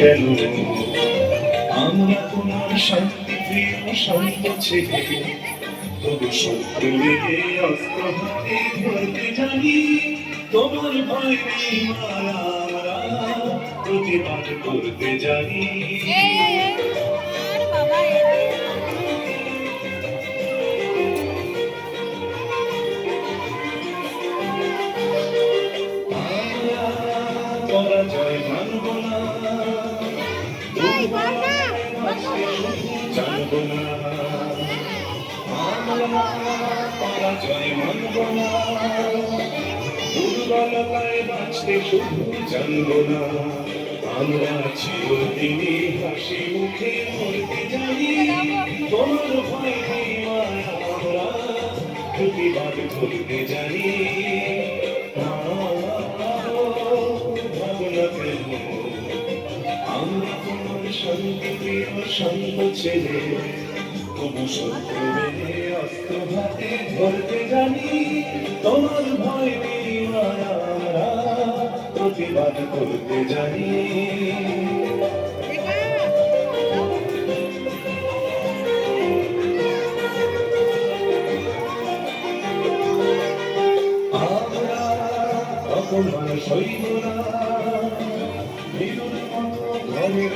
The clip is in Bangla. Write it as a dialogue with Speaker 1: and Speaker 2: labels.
Speaker 1: কেন আমরা তোমার শান্তি প্রিয় শান্ত ছেলে তবু শত্রু লেগে অস্ত্র হাতে ধরতে জানি তোমার ভয় নেই মারা আমরা প্রতিবাদ করতে জানি পরাজয় মানব না জানব না আমরা পরাজয় মানব না দুর্বলতায় বাঁচতে শুধু জানব না আমরা চিরদিনই হাসি মুখে মরতে জানি তোমার ভয় নেই মায়া আমরা প্রতিবাদ করতে জানি আমরা তোমার শান্তি প্রিয় শান্ত ছেলে তবু শত্রু মেনে অস্ত্র হাতে ধরতে জানি তোমার ভয় নেই মায়া আমরা প্রতিবাদ করতে জানি আমরা অপমান সইব না ঘরের